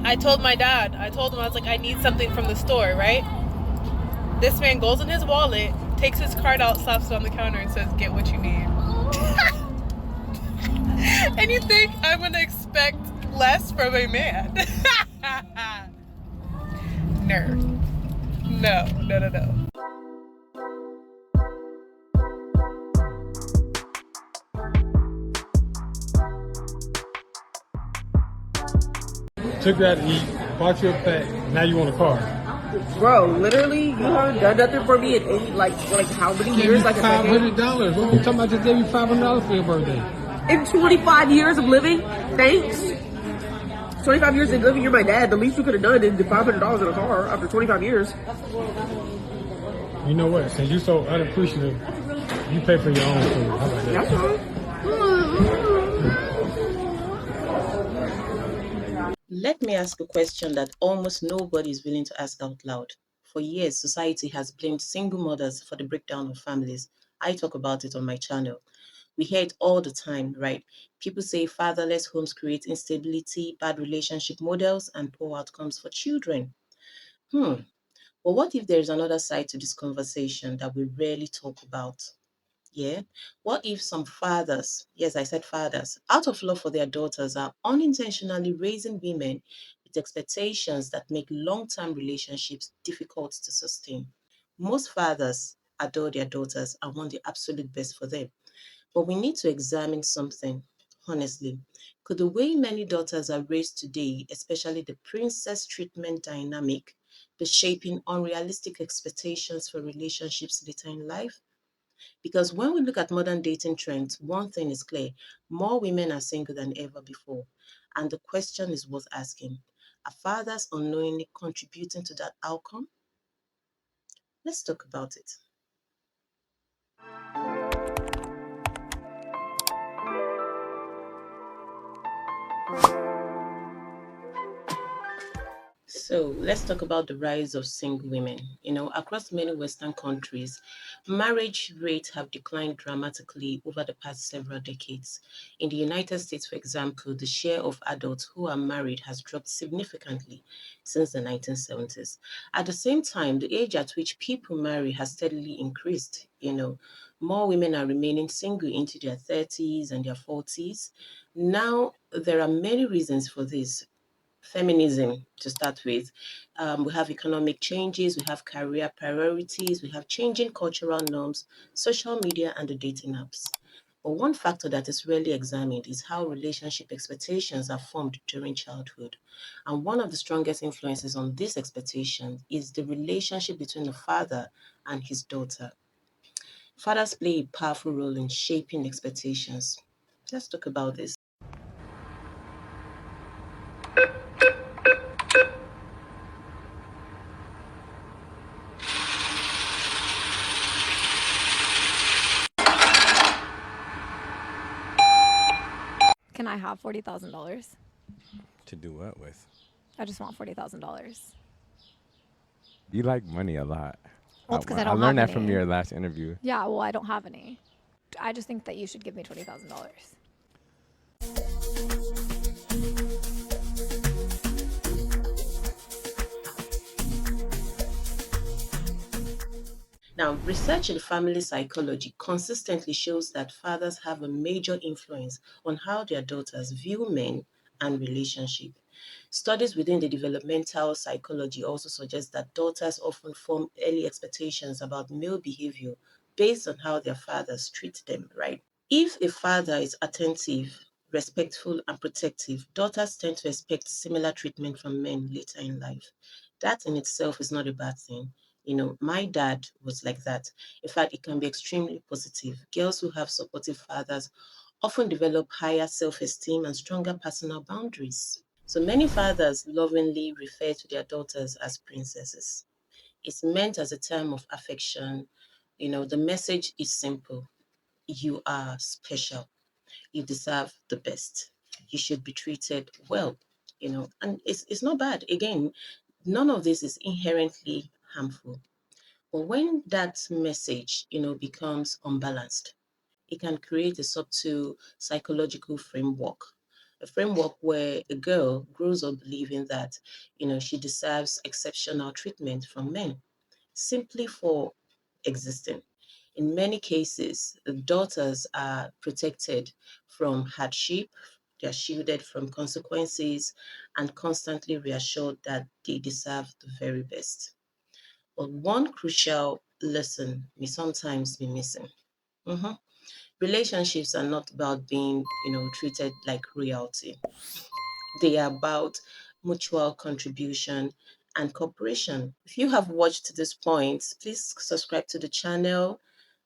I told my dad, I was like, I need something from the store, right? This man goes in his wallet, takes his card out, slaps it on the counter, and says, get what you need. And you think I'm going to expect less from a man? No. Took you out to eat, bought you a pet, now you want a car. Bro, literally, you haven't done nothing for me in any, like how many years? Like $500. What are you talking about? Just gave you $500 for your birthday. In 25 years of living, thanks. 25 years of living, you're my dad. The least you could have done is the $500 in a car after 25 years. You know what? Since you're so unappreciative, you pay for your own food. How about that? That's fine. Let me ask a question that almost nobody is willing to ask out loud. For years, society has blamed single mothers for the breakdown of families. I talk about it on my channel. We hear it all the time, right? People say fatherless homes create instability, bad relationship models, and poor outcomes for children. But what if there's another side to this conversation that we rarely talk about? Yeah. What if some fathers, yes, I said fathers, out of love for their daughters, are unintentionally raising women with expectations that make long term relationships difficult to sustain? Most fathers adore their daughters and want the absolute best for them. But we need to examine something, honestly. Could the way many daughters are raised today, especially the princess treatment dynamic, be shaping unrealistic expectations for relationships later in life? Because when we look at modern dating trends, one thing is clear: more women are single than ever before. And the question is worth asking: are fathers unknowingly contributing to that outcome? Let's talk about it. So let's talk about the rise of single women. Across many Western countries, marriage rates have declined dramatically over the past several decades. In the United States, for example, the share of adults who are married has dropped significantly since the 1970s. At the same time, the age at which people marry has steadily increased. More women are remaining single into their 30s and their 40s. Now, there are many reasons for this. Feminism, to start with. We have economic changes, we have career priorities, we have changing cultural norms, social media, and the dating apps. But one factor that is rarely examined is how relationship expectations are formed during childhood. And one of the strongest influences on this expectation is the relationship between the father and his daughter. Fathers play a powerful role in shaping expectations. Let's talk about this. Can I have $40,000? To do what with? I just want $40,000. You like money a lot. Well, it's 'cause I don't learned have that from any. your last interview. Yeah, well, I don't have any. I just think that you should give me $20,000. Now, research in family psychology consistently shows that fathers have a major influence on how their daughters view men and relationship. Studies within the developmental psychology also suggest that daughters often form early expectations about male behavior based on how their fathers treat them, right? If a father is attentive, respectful, and protective, daughters tend to expect similar treatment from men later in life. That in itself is not a bad thing. My dad was like that. In fact, it can be extremely positive. Girls who have supportive fathers often develop higher self esteem and stronger personal boundaries. So many fathers lovingly refer to their daughters as princesses. It's meant as a term of affection. The message is simple: you are special. You deserve the best. You should be treated well. And it's not bad. Again, none of this is inherently harmful. But when that message, becomes unbalanced, it can create a subtle psychological framework. A framework where a girl grows up believing that, she deserves exceptional treatment from men simply for existing. In many cases, the daughters are protected from hardship, they are shielded from consequences, and constantly reassured that they deserve the very best. But one crucial lesson may sometimes be missing. Mhm. Relationships are not about being, treated like royalty. They are about mutual contribution and cooperation. If you have watched this point, please subscribe to the channel,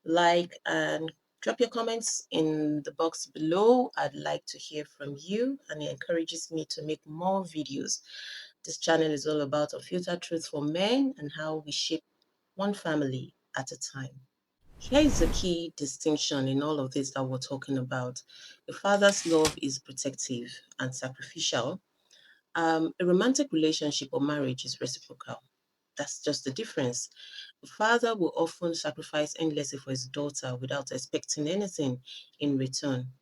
like, and drop your comments in the box below. I'd like to hear from you, and it encourages me to make more videos. This channel is all about unfiltered truth for men and how we shape one family at a time. Here is the key distinction in all of this that we're talking about. A father's love is protective and sacrificial. A romantic relationship or marriage is reciprocal. That's just the difference. A father will often sacrifice endlessly for his daughter without expecting anything in return.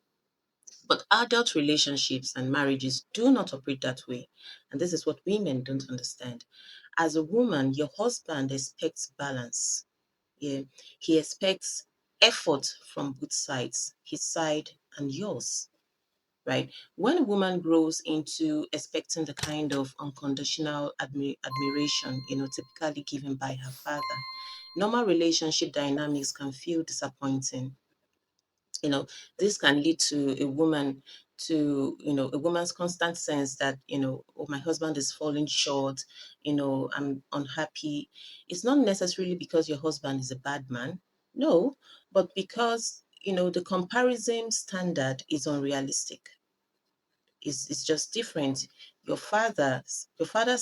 But adult relationships and marriages do not operate that way. And this is what women don't understand. As a woman, your husband expects balance. Yeah. He expects effort from both sides, his side and yours, right? When a woman grows into expecting the kind of unconditional admiration, typically given by her father, normal relationship dynamics can feel disappointing. You know, this can lead to a woman's constant sense that, oh, my husband is falling short, I'm unhappy. It's not necessarily because your husband is a bad man, no, but because, the comparison standard is unrealistic. It's just different. Your father's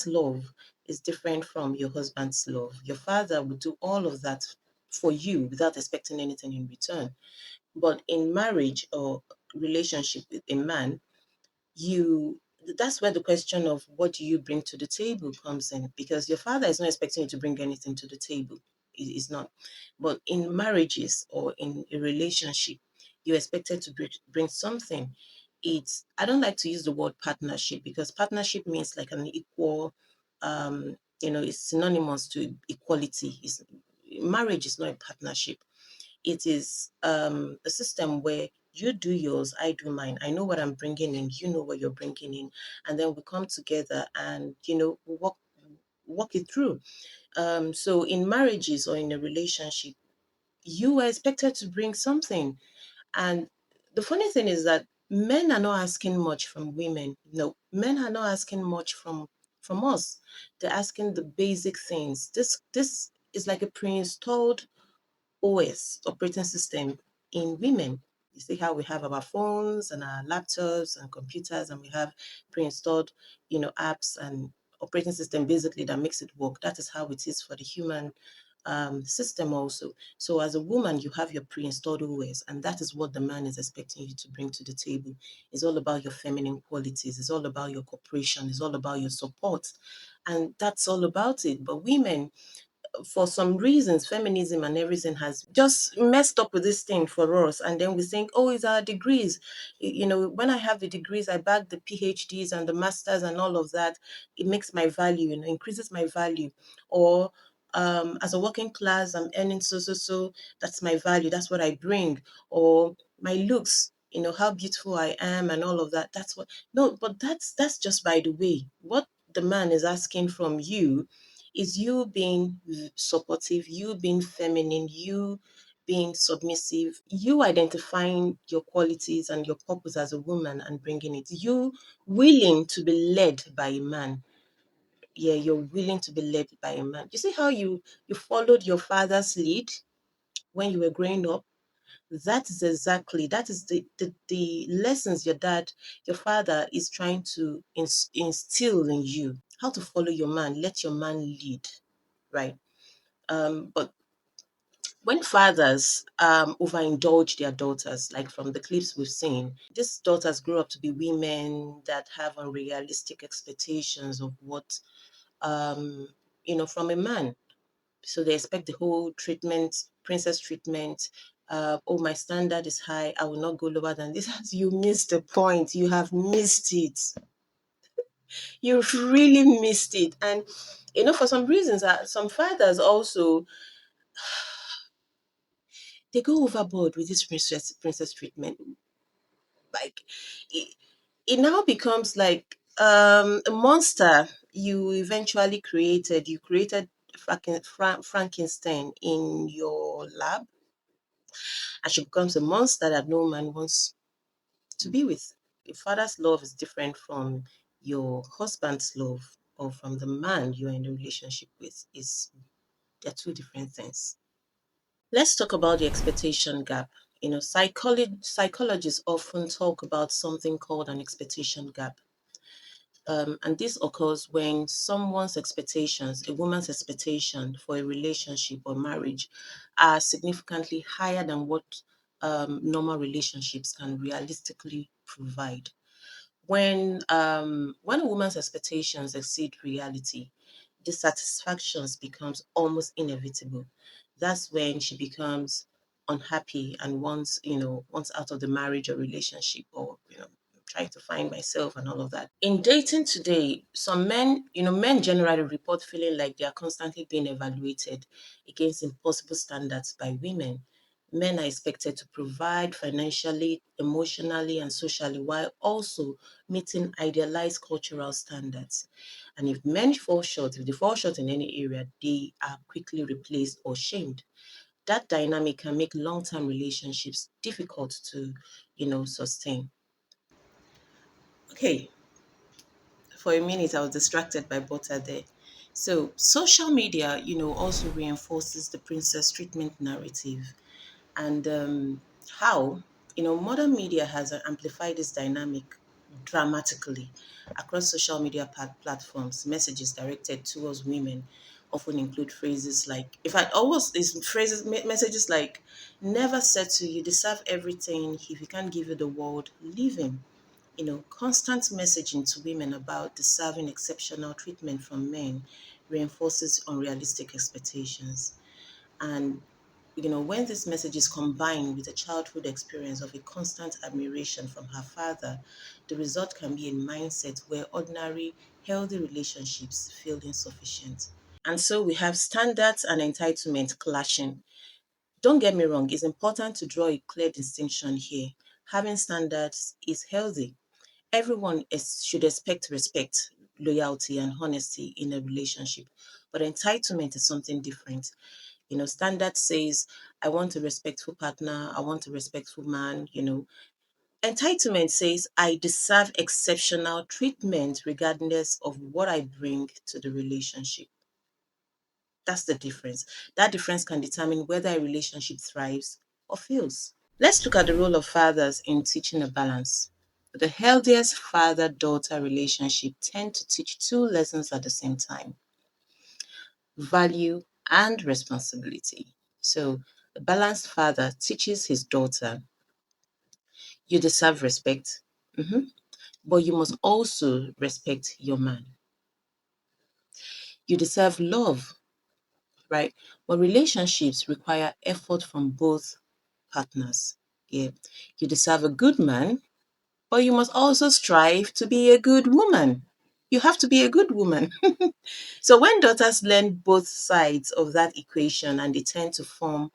love is different from your husband's love. Your father would do all of that for you without expecting anything in return. But in marriage or relationship with a man, you that's where the question of what do you bring to the table comes in, because your father is not expecting you to bring anything to the table. It is not. But in marriages or in a relationship, you're expected to bring something. I don't like to use the word partnership, because partnership means like an equal, it's synonymous to equality. Marriage is not a partnership. It is a system where you do yours, I do mine. I know what I'm bringing in, you know what you're bringing in, and then we come together and we walk it through. So in marriages or in a relationship, you are expected to bring something, and the funny thing is that men are not asking much from women. No, men are not asking much from us. They're asking the basic things. This is like a pre-installed OS, operating system, in women. You see how we have our phones and our laptops and computers, and we have pre-installed, apps and operating system basically that makes it work. That is how it is for the human system also. So as a woman, you have your pre-installed OS, and that is what the man is expecting you to bring to the table. It's all about your feminine qualities. It's all about your cooperation. It's all about your support. And that's all about it. But women, for some reasons, feminism and everything has just messed up with this thing for us. And then we think, oh, it's our degrees. When I have the degrees, I back the PhDs and the masters and all of that. It makes my value, increases my value. Or as a working class, I'm earning so. That's my value. That's what I bring. Or my looks. How beautiful I am and all of that. That's what. No, but that's just by the way. What the man is asking from you is you being supportive, you being feminine, you being submissive, you identifying your qualities and your purpose as a woman and bringing it. You willing to be led by a man. Yeah, you're willing to be led by a man. You see how you followed your father's lead when you were growing up? That is the lessons your father is trying to instill in you. How to follow your man, let your man lead, right? But when fathers overindulge their daughters, like from the clips we've seen, these daughters grow up to be women that have unrealistic expectations of what, from a man. So they expect the whole treatment, princess treatment, oh, my standard is high, I will not go lower than this. You missed the point. You have missed it. You've really missed it. And for some reasons, some fathers also, they go overboard with this princess treatment. Like, it now becomes like a monster you eventually created. You created Frankenstein in your lab, and she becomes a monster that no man wants to be with. Your father's love is different from your husband's love, or from the man you're in a relationship with. They're two different things. Let's talk about the expectation gap. Psychologists often talk about something called an expectation gap. And this occurs when someone's expectations, a woman's expectation for a relationship or marriage, are significantly higher than what normal relationships can realistically provide. When a woman's expectations exceed reality, dissatisfactions becomes almost inevitable. That's when she becomes unhappy and wants out of the marriage or relationship, or trying to find myself and all of that. In dating today, some men generally report feeling like they are constantly being evaluated against impossible standards by women. Men are expected to provide financially, emotionally, and socially, while also meeting idealized cultural standards. And if they fall short in any area, they are quickly replaced or shamed. That dynamic can make long-term relationships difficult to, sustain. Okay, for a minute I was distracted by butter there. So social media, also reinforces the princess treatment narrative, and how modern media has amplified this dynamic dramatically across social media platforms. Messages directed towards women often include phrases like, in fact, almost is phrases, messages like, "Never settle, you deserve everything. If he can't give you the world, leave him." Constant messaging to women about deserving exceptional treatment from men reinforces unrealistic expectations. And when this message is combined with a childhood experience of a constant admiration from her father, the result can be a mindset where ordinary, healthy relationships feel insufficient. And so we have standards and entitlement clashing. Don't get me wrong, it's important to draw a clear distinction here. Having standards is healthy. Everyone should expect respect, loyalty, and honesty in a relationship. But entitlement is something different. Standard says, I want a respectful partner, I want a respectful man. Entitlement says, I deserve exceptional treatment regardless of what I bring to the relationship. That's the difference. That difference can determine whether a relationship thrives or fails. Let's look at the role of fathers in teaching a balance. The healthiest father-daughter relationship tend to teach two lessons at the same time: value and responsibility. So, a balanced father teaches his daughter, you deserve respect, but you must also respect your man. You deserve love, right? But relationships require effort from both partners. Yeah. You deserve a good man, but you must also strive to be a good woman. You have to be a good woman. So when daughters learn both sides of that equation, and they tend to form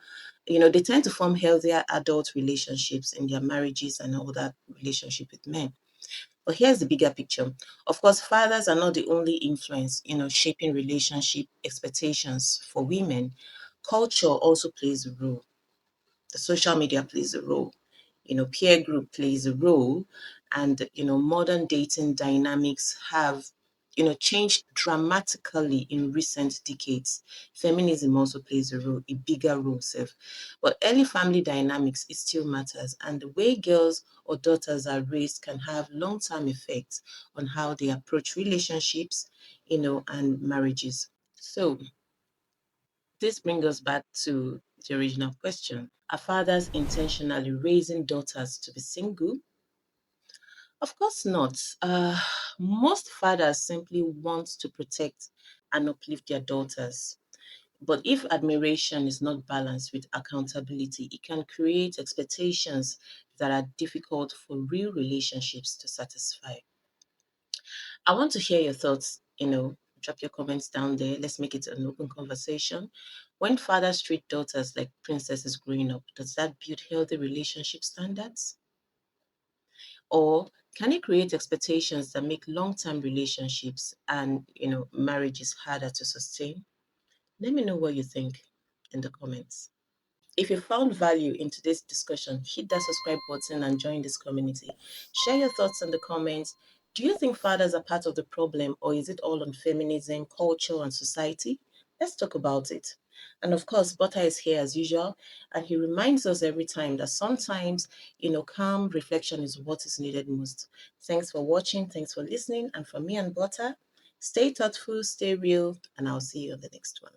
healthier adult relationships in their marriages and all that relationship with men. But here's the bigger picture. Of course, fathers are not the only influence, shaping relationship expectations for women. Culture also plays a role. The social media plays a role. Peer group plays a role, and modern dating dynamics have changed dramatically in recent decades. Feminism also plays a bigger role, self. But early family dynamics, it still matters, and the way girls or daughters are raised can have long-term effects on how they approach relationships, and marriages. So this brings us back to the original question. Are fathers intentionally raising daughters to be single? Of course not. Most fathers simply want to protect and uplift their daughters. But if admiration is not balanced with accountability, it can create expectations that are difficult for real relationships to satisfy. I want to hear your thoughts, drop your comments down there. Let's make it an open conversation. When fathers treat daughters like princesses growing up, does that build healthy relationship standards? Or can it create expectations that make long-term relationships and, marriages harder to sustain? Let me know what you think in the comments. If you found value in today's discussion, hit that subscribe button and join this community. Share your thoughts in the comments. Do you think fathers are part of the problem, or is it all on feminism, culture, and society? Let's talk about it. And of course, Butter is here as usual, and he reminds us every time that sometimes, calm reflection is what is needed most. Thanks for watching, thanks for listening, and from me and Butter, stay thoughtful, stay real, and I'll see you on the next one.